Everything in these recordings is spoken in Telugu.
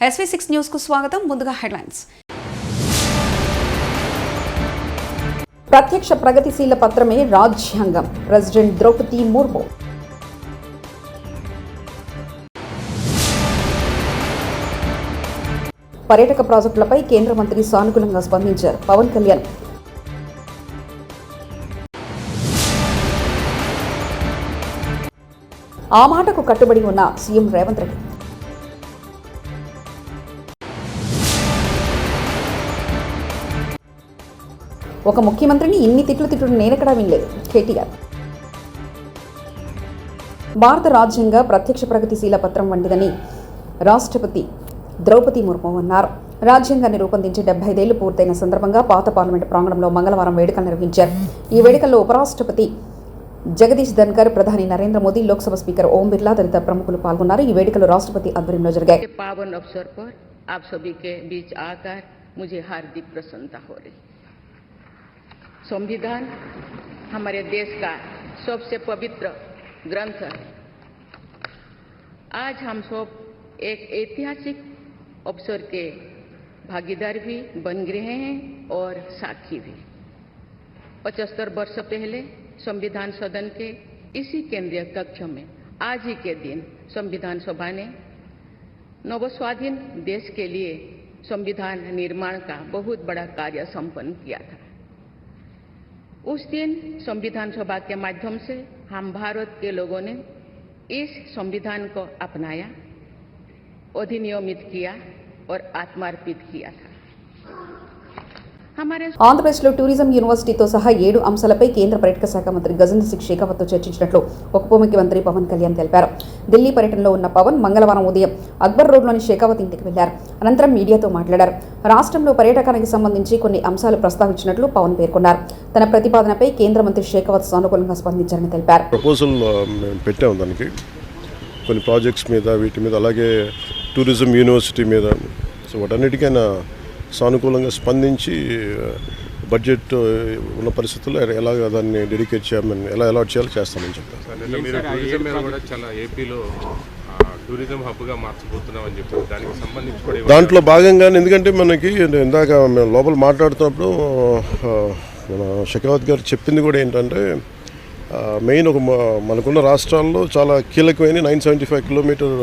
SV6 న్యూస్ కు స్వాగతం. ముందుగా హెడ్లైన్స్. ప్రత్యక్ష ప్రగతిశీల పత్రమే రాజ్యాంగం. ప్రెసిడెంట్ ద్రౌపది ముర్ము. పర్యాటక ప్రాజెక్టులపై కేంద్ర మంత్రి సానుకూలంగా స్పందించారు పవన్ కళ్యాణ్. ఆ మాటకు కట్టుబడి ఉన్న సీఎం రేవంత్ రెడ్డి. ఒక ముఖ్యమంత్రిని ఇన్ని తిట్లు నేనెక్కడా వినలేదు కేటీఆర్. భారత రాజ్యాంగ ప్రత్యక్ష ప్రగతిశీల పత్రం వంటిదని రాష్ట్రపతి ద్రౌపది ముర్ము అన్నారు. రాజ్యాంగాన్ని రూపొందించి 75 ఏళ్లు పూర్తయిన సందర్భంగా పాత పార్లమెంటు ప్రాంగణంలో మంగళవారం వేడుకలు నిర్వహించారు. ఈ వేడుకల్లో ఉపరాష్ట్రపతి జగదీష్ ధన్కర్, ప్రధాని నరేంద్ర మోదీ, లోక్సభ స్పీకర్ ఓం బిర్లా తదితర ప్రముఖులు పాల్గొన్నారు. ఈ వేడుకలు రాష్ట్రపతి ఆధ్వర్యంలో జరిగాయి. संविधान हमारे देश का सबसे पवित्र ग्रंथ है। आज हम सब एक ऐतिहासिक अवसर के भागीदार भी बन रहे हैं और साक्षी भी। 75 वर्ष पहले संविधान सदन के इसी केंद्रीय कक्ष में आज ही के दिन संविधान सभा ने नवस्वाधीन देश के लिए संविधान निर्माण का बहुत बड़ा कार्य संपन्न किया था। उस दिन संविधान सभा के माध्यम से हम भारत के लोगों ने इस संविधान को अपनाया, अधिनियमित किया और आत्मार्पित किया था। ఆంధ్రప్రదేశ్లో టూరిజం యూనివర్సిటీతో సహా 7 అంశాలపై కేంద్ర పర్యాటక శాఖ మంత్రి గజేంద్ర సింగ్ షెకావత్తో చర్చించినట్లు ఉప ముఖ్యమంత్రి పవన్ కళ్యాణ్ తెలిపారు. ఢిల్లీ పర్యటనలో ఉన్న పవన్ మంగళవారం ఉదయం అక్బర్ రోడ్లోని షెకావత్ ఇంటికి వెళ్లారు. అనంతరం మీడియాతో మాట్లాడారు. రాష్ట్రంలో పర్యాటకానికి సంబంధించి కొన్ని అంశాలు ప్రస్తావించినట్లు పవన్ పేర్కొన్నారు. తన ప్రతిపాదనపై కేంద్ర మంత్రి షెకావత్ సానుకూలంగా స్పందించారని తెలిపారు. ప్రపోజల్ పెట్టాము, దానికి కొన్ని ప్రాజెక్ట్స్ మీద, వీటి మీద, అలాగే టూరిజం యూనివర్సిటీ మీద, సో వాటన్నిటికైనా సానుకూలంగా స్పందించి బడ్జెట్ ఉన్న పరిస్థితుల్లో ఎలాగ దాన్ని డెడికేట్ చేయమని, ఎలా అలాట్ చేయాలో చేస్తామని చెప్పారు. దాంట్లో భాగంగానే, ఎందుకంటే మనకి ఇందాక మేము లోపల మాట్లాడుతున్నప్పుడు మన షెకావత్ గారు చెప్పింది కూడా ఏంటంటే, మెయిన్ ఒక మనకున్న రాష్ట్రాల్లో చాలా కీలకమైన 975 కిలోమీటర్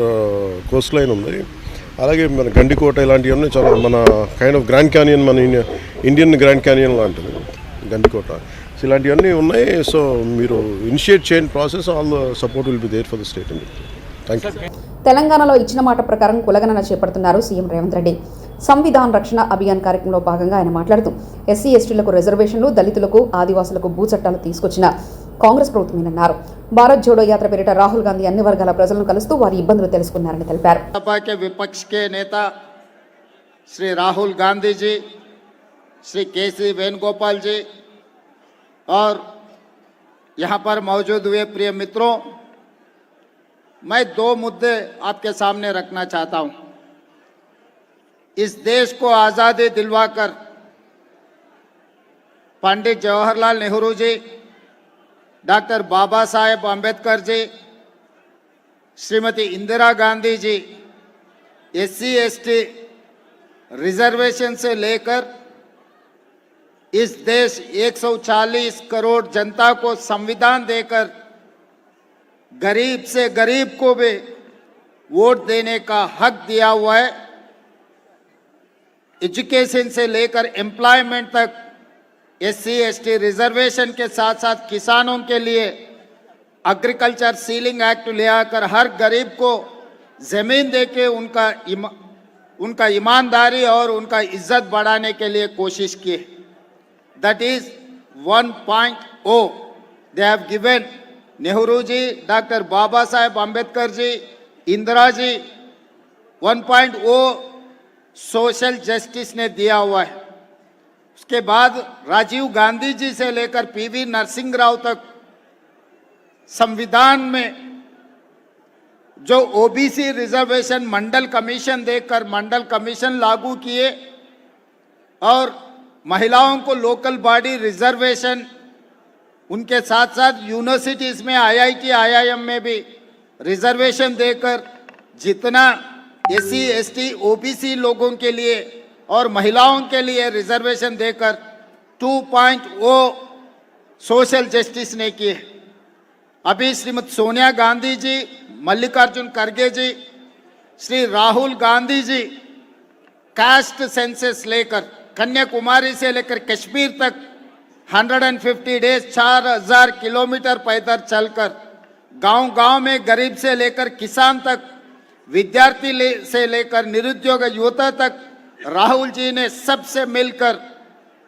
కోస్ట్ లైన్ ఉంది. అలాగే మన గండికోట ఇలాంటివన్నీ చాలా మన కైండ్ ఆఫ్ గ్రాండ్ క్యానియన్, మన ఇండియన్ గ్రాండ్ క్యానియన్ లాంటిది గండికోట. సో ఇలాంటివన్నీ ఉన్నాయి. సో మీరు ఇనిషియేట్ చేయండి process, all the support will be there for the state అండి. Thank you. తెలంగాణలో ఇచ్చిన మాట ప్రకారం కులగణన చేపడుతున్నారు సీఎం రేవంత్ రెడ్డి. సంవిధాన రక్షణ అభియాన్ కార్యక్రమంలో భాగంగా ఆయన మాట్లాడుతూ ఎస్సీ ఎస్టీలకు రిజర్వేషన్లు, దళితులకు, ఆదివాసులకు భూ చట్టాలు తీసుకొచ్చిన కాంగ్రెస్ ప్రభుత్వమేనన్నారు. భారత్ జోడో యాత్ర పేరిట రాహుల్ గాంధీ అన్ని వర్గాల ప్రజలను కలుస్తూ వారి ఇబ్బందులు తెలుసుకున్నారని తెలిపారు. विपक्ष के नेता श्री राहुल गांधी जी, श्री के.सी. वेणुगोपाल जी और यहाँ पर मौजूद हुए प्रिय मित्रों, मैं 2 मुद्दे आपके सामने रखना चाहता हूँ। इस देश को आज़ादी दिलवाकर पंडित जवाहरलाल नेहरू जी, डॉक्टर बाबा साहेब अम्बेडकर जी, Shrimati Indira Gandhi ji SC ST reservation से लेकर इस देश 140 करोड़ जनता को संविधान देकर गरीब से गरीब को भी वोट देने का हक दिया हुआ है। एजुकेशन से लेकर एम्प्लॉयमेंट तक एससी एसटी रिजर्वेशन के साथ साथ किसानों के लिए एग्रीकल्चर सीलिंग एक्ट ले आकर हर गरीब को ज़मीन देके उनका ईमानदारी और उनका इज्जत बढ़ाने के लिए कोशिश की। That is 1.0 they have given. Nehru ji, doctor Baba Saheb Ambedkar ji, Indira ji 1.0 social justice ने दिया हुआ है। उसके बाद राजीव गांधी जी से लेकर पीवी नरसिंह राव तक संविधान में जो ओबीसी रिजर्वेशन मंडल कमीशन देकर मंडल कमीशन लागू किए और महिलाओं को लोकल बॉडी रिजर्वेशन, उनके साथ साथ यूनिवर्सिटीज़ में आईआईटी आईआईएम में भी रिजर्वेशन देकर जितना SC ST OBC लोगों के लिए और महिलाओं के लिए रिजर्वेशन देकर 2.0 सोशल जस्टिस ने की है। अभी श्रीमती सोनिया गांधी जी, मल्लिकार्जुन खड़गे जी, श्री राहुल गांधी जी कास्ट सेंसस लेकर कन्याकुमारी से लेकर कश्मीर तक 150 डेज 4000 किलोमीटर पैदल चलकर गांव-गांव में गरीब से लेकर किसान तक, विद्यार्थी से लेकर निरुद्योग युवता तक राहुल जी ने सबसे मिलकर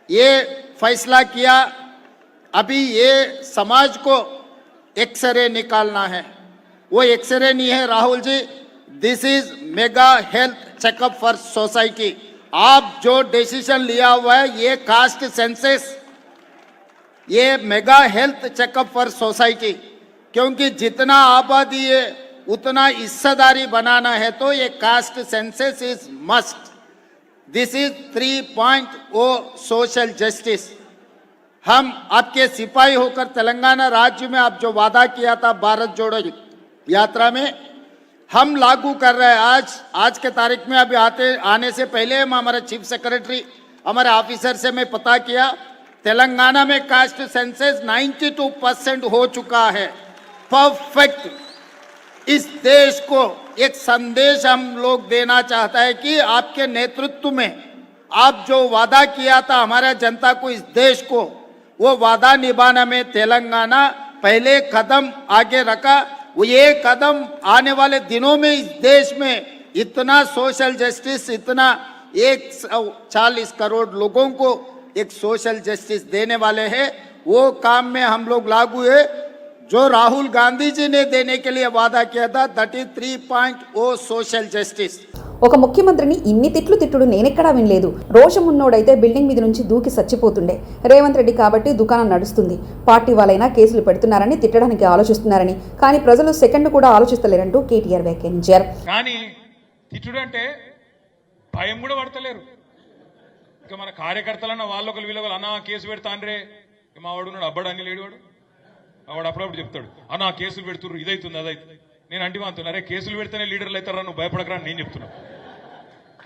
ये फैसला किया। अभी ये समाज को एक्सरे निकालना है, वो एक्सरे नहीं है Rahul ji, this is mega health checkup for society. आप जो डिसीजन लिया हुआ है ये कास्ट सेंसस, ये mega health checkup for society, क्योंकि जितना आबादी है उतना हिस्सेदारी बनाना है तो ये caste census is must. This is 3.0 social justice. हम आपके सिपाही होकर तेलंगाना राज्य में आप जो वादा किया था भारत जोड़ो यात्रा में, हम लागू कर रहे हैं। आज के तारीख में अभी आने से पहले हम हमारे चीफ सेक्रेटरी, हमारे ऑफिसर से मैं पता किया, तेलंगाना में कास्ट सेंसस 92% हो चुका है, परफेक्ट। इस देश को एक संदेश हम लोग देना चाहता है कि आपके नेतृत्व में आप जो वादा किया था हमारा जनता को, इस देश को, वो वादा निभाने में तेलंगाना पहले कदम आगे रखा। वो ये कदम आने वाले दिनों में इस देश में इतना सोशल जस्टिस, इतना 140 करोड़ लोगों को एक सोशल जस्टिस देने वाले हैं, वो काम में हम लोग लागू है। जो राहुल गांधी जी ने देने के लिए वादा किया था, दैट इज 3.0 सोशल जस्टिस। ఒక ముఖ్యమంత్రిని ఇన్ని తిట్టుడు నేనెక్కడా వినలేదు. రోషం ఉన్నోడైతే బిల్డింగ్ మీద నుంచి దూకి చచ్చిపోతుండే. రేవంత్ రెడ్డి కాబట్టి దుకాణం నడుస్తుంది. పార్టీ వాళ్ళైనా కేసులు పెడుతున్నారని తిట్టడానికి ఆలోచిస్తున్నారని, కానీ ప్రజలు సెకండ్ కూడా ఆలోచిస్తలేరంటూ కేటీఆర్ వ్యాఖ్యానించారు. కానీ తిట్టుడు అంటే భయం కూడా పడతలేరు. ఇక మన కార్యకర్తలన్న వాళ్ళొకరు వీళ్ళొకరు అన్నా కేసు పెడతాండ్రే, మా వాడు ఉన్నాడు అబ్బడు అని లేడు, వాడు అప్పుడప్పుడు చెప్తాడు అన్నా కేసులు పెడుతుర్రు, ఇదైతుంది అదైతుంది. నేను అంటి అంటున్నా, అరే కేసులు పెడితేనే లీడర్లు అవుతారా, నువ్వు భయపడకరా అని నేను చెప్తున్నా.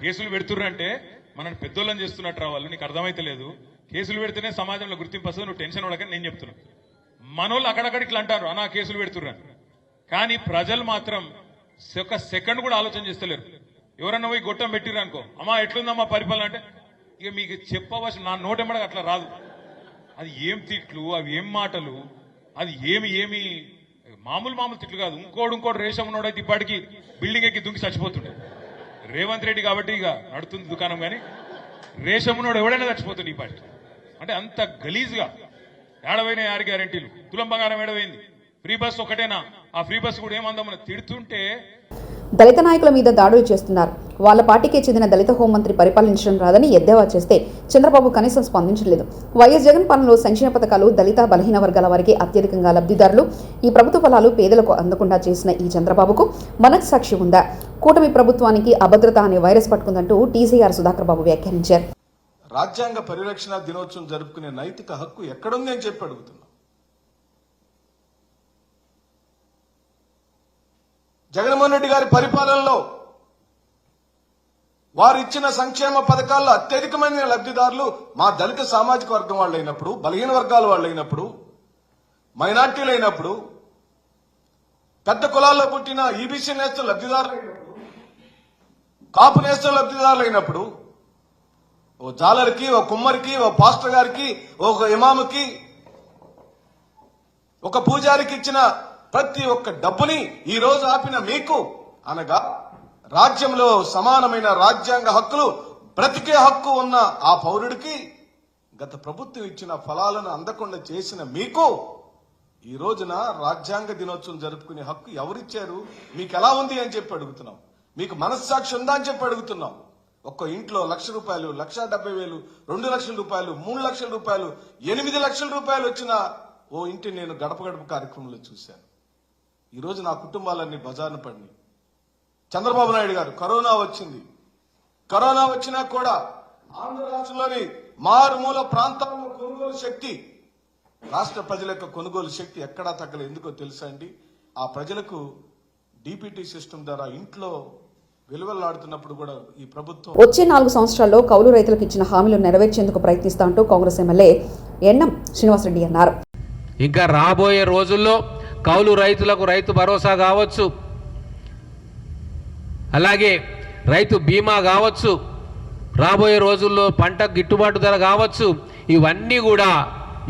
కేసులు పెడుతుర్రు అంటే మనని పెద్దోళ్ళని చేస్తున్నట్టు రా వాళ్ళు, నీకు అర్థమైతే లేదు. కేసులు పెడితేనే సమాజంలో గుర్తింపు వస్తుంది, నువ్వు టెన్షన్ పడకని నేను చెప్తున్నా. మనోళ్ళు అక్కడక్కడ ఇట్లా అంటారు అన్నా కేసులు పెడుతుర్రు అని, కానీ ప్రజలు మాత్రం ఒక సెకండ్ కూడా ఆలోచన చేస్తలేరు. ఎవరన్నా పోయి గొట్టం పెట్టిర్రు అనుకో, అమ్మా ఎట్లుందమ్మా పరిపాలన అంటే ఇక మీకు చెప్పవలసిన నా నోటెమ్మడగా అట్లా రాదు. అది ఏం తిట్లు, అవి ఏం మాటలు, అది ఏమి మామూలు తిట్లు కాదు. ఇంకోటి రేషం ఉన్నోడైతే ఇప్పటికి బిల్డింగ్ ఎక్కి దుంకి చచ్చిపోతుండే. రేవంత్ రెడ్డి కాబట్టి ఇక నడుతుంది దుకాణం, కానీ రేషం ఉన్నోడు ఎవడైనా చచ్చిపోతుంది ఇప్పటికి. అంటే అంత గలీజ్గా ఏడవైనా 6 గ్యారెంటీలు, తులం బంగారం ఏడవైంది, ఫ్రీ బస్ ఒకటేనా, ఆ ఫ్రీ బస్ కూడా ఏమందామని తిడుతుంటే. దళిత నాయకుల మీద దాడులు చేస్తున్నారు. వాళ్ళ పార్టీకే చెందిన దళిత హోంమంత్రి పరిపాలించడం రాదని ఎద్దేవా చేస్తే చంద్రబాబు కనీసం స్పందించలేదు. వైఎస్ జగన్ పాలనలో సంక్షేమ పథకాలు దళిత బలహీన వర్గాల వారికి అత్యధికంగా లబ్ధిదారులు, ఈ ప్రభుత్వ ఫలాలు పేదలకు అందకుండా చేసిన ఈ చంద్రబాబుకు మనస్సాక్షి ఉందా? కూటమి ప్రభుత్వానికి అభద్రత అనే వైరస్ పట్టుకుందంటూ టీసీఆర్ సుధాకర్ బాబు వ్యాఖ్యానించారు. రాజ్యాంగ పరిరక్షణ దినోత్సవం జరుపుకునే నైతిక హక్కు ఎక్కడుంది అని చెప్పి అడుగుతున్నా. జగన్మోహన్ రెడ్డి గారి పరిపాలనలో వారు ఇచ్చిన సంక్షేమ పథకాల్లో అత్యధికమైన లబ్ధిదారులు మా దళిత సామాజిక వర్గం వాళ్ళు అయినప్పుడు, బలహీన వర్గాల వాళ్ళు అయినప్పుడు, మైనార్టీలు అయినప్పుడు, పెద్ద కులాల్లో పుట్టిన ఈబీసీ నేస్తలు లబ్ధిదారులు అయినప్పుడు, కాపు నేస్తలు లబ్ధిదారులు అయినప్పుడు, ఓ జాలర్కి, ఓ కుమ్మరికి, ఓ పాస్టర్ గారికి, ఒక ఇమాముకి, ఒక పూజారికి ఇచ్చిన ప్రతి ఒక్క డబ్బుని ఈ రోజు ఆపిన మీకు, అనగా రాజ్యంలో సమానమైన రాజ్యాంగ హక్కులు, బ్రతికే హక్కు ఉన్న ఆ పౌరుడికి గత ప్రభుత్వం ఇచ్చిన ఫలాలను అందకుండా చేసిన మీకు ఈ రోజున రాజ్యాంగ దినోత్సవం జరుపుకునే హక్కు ఎవరిచ్చారు? మీకు ఎలా ఉంది అని చెప్పి అడుగుతున్నాం. మీకు మనస్సాక్షి ఉందా అని చెప్పి అడుగుతున్నాం. ఒక్క ఇంట్లో 1,00,000 రూపాయలు, 1,70,000, 2 లక్షల రూపాయలు, 3 లక్షల రూపాయలు, 8 లక్షల రూపాయలు వచ్చిన ఓ ఇంటి నేను గడప గడప కార్యక్రమంలో చూశాను. ఈరోజు నా కుటుంబాలన్నీ బజారున పడినాయి. చంద్రబాబు నాయుడు గారు కరోనా వచ్చింది, కరోనా వచ్చినా కూడా ఆంధ్ర రాష్ట్రంలోని మారుమూల ప్రాంతాల్లో కొనుగోలు శక్తి, రాష్ట్ర ప్రజల యొక్క కొనుగోలు శక్తి ఎక్కడా తగ్గలేదు. ఎందుకో తెలుసా అండి? ఆ ప్రజలకు డీపీటీ సిస్టమ్ ద్వారా ఇంట్లో వెలువెల్లాడుతున్నప్పుడు కూడా ఈ ప్రభుత్వం వచ్చే 4 సంవత్సరాల్లో కౌలు రైతులకు ఇచ్చిన హామీలు నెరవేర్చేందుకు ప్రయత్నిస్తా అంటూ కాంగ్రెస్ ఎమ్మెల్యే ఎన్ఎం శ్రీనివాసరెడ్డి అన్నారు. ఇంకా రాబోయే రోజుల్లో కౌలు రైతులకు రైతు భరోసా కావచ్చు, అలాగే రైతు బీమా కావచ్చు, రాబోయే రోజుల్లో పంట గిట్టుబాటు ధర కావచ్చు, ఇవన్నీ కూడా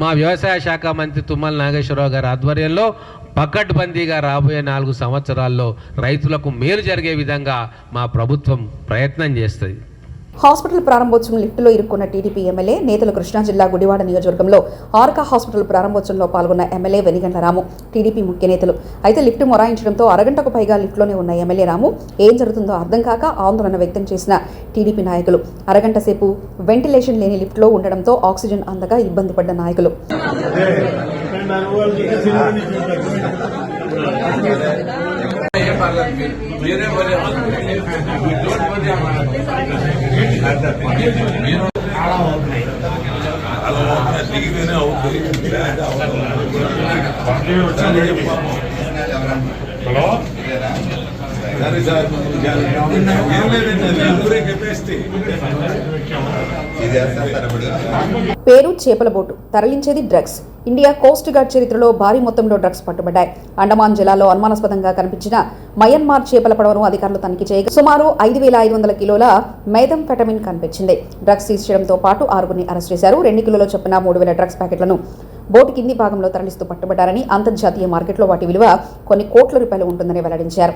మా వ్యవసాయ శాఖ మంత్రి తుమ్మల నాగేశ్వరరావు గారి ఆధ్వర్యంలో పకడ్బందీగా రాబోయే 4 సంవత్సరాల్లో రైతులకు మేలు జరిగే విధంగా మా ప్రభుత్వం ప్రయత్నం చేస్తుంది. హాస్పిటల్ ప్రారంభోత్సవం లిఫ్టులో ఇరుక్కున్న టీడీపీ ఎమ్మెల్యే నేతలు కృష్ణా జిల్లా గుడివాడ నియోజకవర్గంలో ఆర్కా హాస్పిటల్ ప్రారంభోత్సవంలో పాల్గొన్న ఎమ్మెల్యే వెనిగండ్ల రాము, టీడీపీ ముఖ్య నేతలు. అయితే లిఫ్టు మొరాయించడంతో అరగంటకు పైగా లిఫ్టులోనే ఉన్న ఎమ్మెల్యే రాము ఏం జరుగుతుందో అర్థం కాక ఆందోళన వ్యక్తం చేసిన టీడీపీ నాయకులు. అరగంట సేపు వెంటిలేషన్ లేని లిఫ్టులో ఉండడంతో ఆక్సిజన్ అందక ఇబ్బంది పడ్డ నాయకులు. పేరు చేపల బోటు, తరలించేది డ్రగ్స్. ఇండియా కోస్ట్ గార్డ్ చరిత్రలో భారీ మొత్తంలో డ్రగ్స్ పట్టుబడ్డాయి. అండమాన్ జిల్లాలో అనుమానాస్పదంగా కనిపించిన మయన్మార్ చేపల పడవను అధికారులు తనిఖీ చేయగా సుమారు 5,500 కిలోల మెథాంఫెటమిన్ కనిపించింది. డ్రగ్స్ సీజ్ చేయడంతో పాటు 6గురిని అరెస్ట్ చేశారు. 2 కిలోల చొప్పున 3,000 డ్రగ్స్ ప్యాకెట్లను బోటు కింది భాగంలో తరలిస్తూ పట్టుబడ్డారని, అంతర్జాతీయ మార్కెట్లో వాటి విలువ కొన్ని కోట్ల రూపాయలు ఉంటుందని వెల్లడించారు.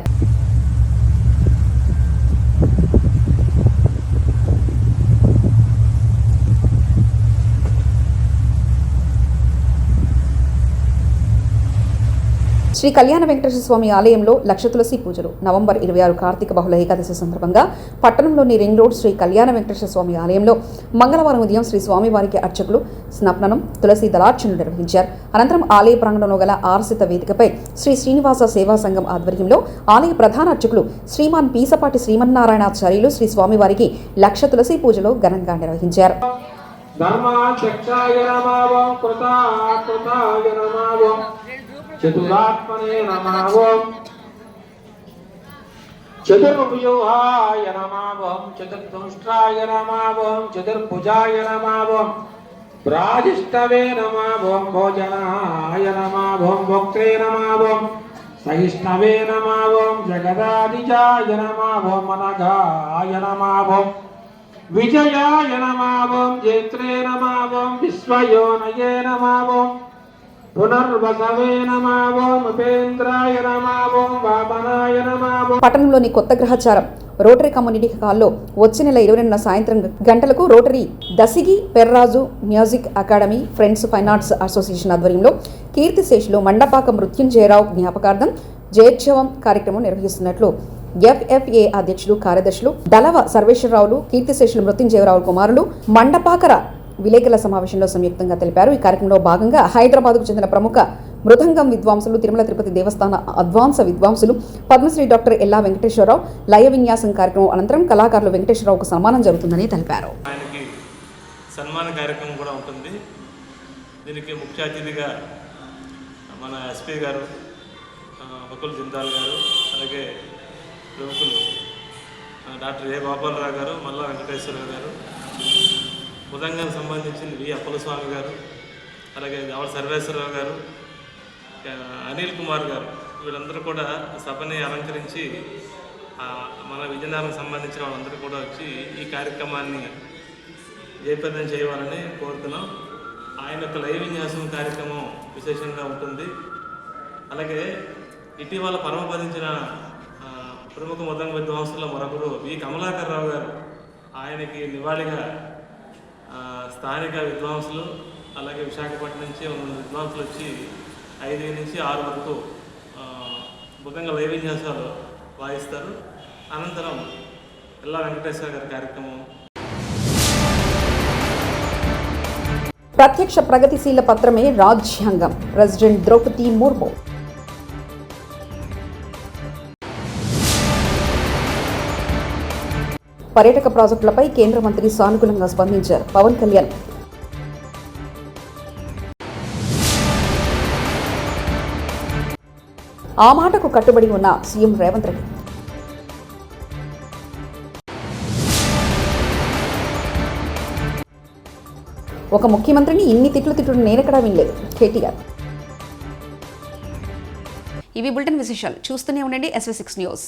శ్రీ కళ్యాణ వెంకటేశ్వర స్వామి ఆలయంలో లక్ష తులసి పూజలు. నవంబర్ 26 కార్తీక బహుళ ఏకాదశి సందర్భంగా పట్టణంలోని రింగ్ రోడ్ శ్రీ కళ్యాణ వెంకటేశ్వర స్వామి ఆలయంలో మంగళవారం ఉదయం శ్రీ స్వామివారికి అర్చకులు స్నాపనం, తులసి దళార్చనలు నిర్వహించారు. అనంతరం ఆలయ ప్రాంగణంలో గల ఆర్సిత వేదికపై శ్రీ శ్రీనివాస సేవా సంఘం ఆధ్వర్యంలో ఆలయ ప్రధాన అర్చకులు శ్రీమాన్ పీసపాటి శ్రీమన్నారాయణాచార్యులు శ్రీ స్వామివారికి లక్ష తులసి పూజలు ఘనంగా నిర్వహించారు. చతురాత్మనే నమః, చతుర్వ్యూహాయ నమః, చతుర్దంష్ట్రాయ నమః, చతుర్భుజాయ నమః, ప్రాజిష్టవే నమః, భోజనాయ నమః, భోక్త్రే నమః, సహిష్ణవే నమః, జగదాదిజాయ నమః, మనగాయ నమః, విజయాయ నమః, జేత్రే నమః, విశ్వయోనయే నమః, పునర్వసవే నమః, ఉపేంద్రాయ నమః, వామనాయ నమః. పట్టణంలోని కొత్త గ్రహచారం రోటరీ కమ్యూనిటీ హాల్లో వచ్చే నెల 22న సాయంత్రం గంటలకు Rotary Dasigi Perraju music academy friends fine arts association ఆధ్వర్యంలో కీర్తిశేషులు మండపాక మృత్యుంజయరావు జ్ఞాపకార్థం జయోత్సవం కార్యక్రమం నిర్వహిస్తున్నట్లు ఎఫ్ఎఫ్ఏ అధ్యక్షులు కార్యదర్శులు దళవ సర్వేశ్వరరావులు, కీర్తిశేషులు మృత్యుంజయరావు కుమారులు మండపాకర విలేకరుల సమావేశంలో సంయుక్తంగా తెలిపారు. ఈ కార్యక్రమంలో భాగంగా హైదరాబాద్కు చెందిన ప్రముఖ మృదంగం విద్వాంసులు, తిరుమల తిరుపతి దేవస్థాన అడ్వాన్స్ విద్వాంసులు పద్మశ్రీ డాక్టర్ ఎల్లా వెంకటేశ్వరరావు లయ విన్యాసం కార్యక్రమం అనంతరం కళాకారులు వెంకటేశ్వరరావుకు సన్మానం జరుగుతుందని తెలిపారు. ఆయనకి సన్మాన కార్యక్రమం కూడా ఉంటుంది. దీనికి ముఖ్య అతిథిగా మన ఎస్పీ గారు, బకుల్ జిందాల్ గారు, అలాగే ప్రముఖులు డాక్టర్ ఏ గోపాలరావు గారు, మల్లా వెంకటేశ్వరరావు గారు, మృదంగానికి సంబంధించిన వి అప్పలస్వామి గారు, అలాగే దావడ సర్వేశ్వరరావు గారు, అనిల్ కుమార్ గారు, వీళ్ళందరూ కూడా సభని అలంకరించి మన విజయనగరం సంబంధించిన వాళ్ళందరూ కూడా వచ్చి ఈ కార్యక్రమాన్ని జయప్రదం చేయాలని కోరుతున్నాం. ఆయన యొక్క లైవ్ విన్యాసం కార్యక్రమం విశేషంగా ఉంటుంది. అలాగే ఇటీవల పరమపదించిన ప్రముఖ మృదంగ విద్వాంసుల మరొకరు వి కమలాకర్ రావు గారు, ఆయనకి నివాళిగా స్థానిక విద్వాంసులు అలాగే విశాఖపట్నం నుంచి ఉన్న విద్వాంసులు వచ్చి 5 నుంచి 6 వరకు మృదంగ లైవ్ విన్యాసాలు వాయిస్తారు. అనంతరం ఎల్లా వెంకటేశ్వర గారి కార్యక్రమం. ప్రత్యక్ష ప్రగతిశీల పత్రమే రాజ్యాంగం. ప్రెసిడెంట్ ద్రౌపది ముర్ము. పర్యాటక ప్రాజెక్టులపై కేంద్ర మంత్రి సానుకూలంగా స్పందించారు పవన్ కళ్యాణ్. ఆ మాటకు కట్టుబడి ఉన్న సీఎం రేవంత్ రెడ్డి. ఒక ముఖ్యమంత్రిని ఇన్ని తిట్లు నేనెక్కడా వినలేదు. కేటీఆర్. ఇవి బులెటిన్ విశేషాలు. చూస్తూనే ఉండండి SV6 న్యూస్.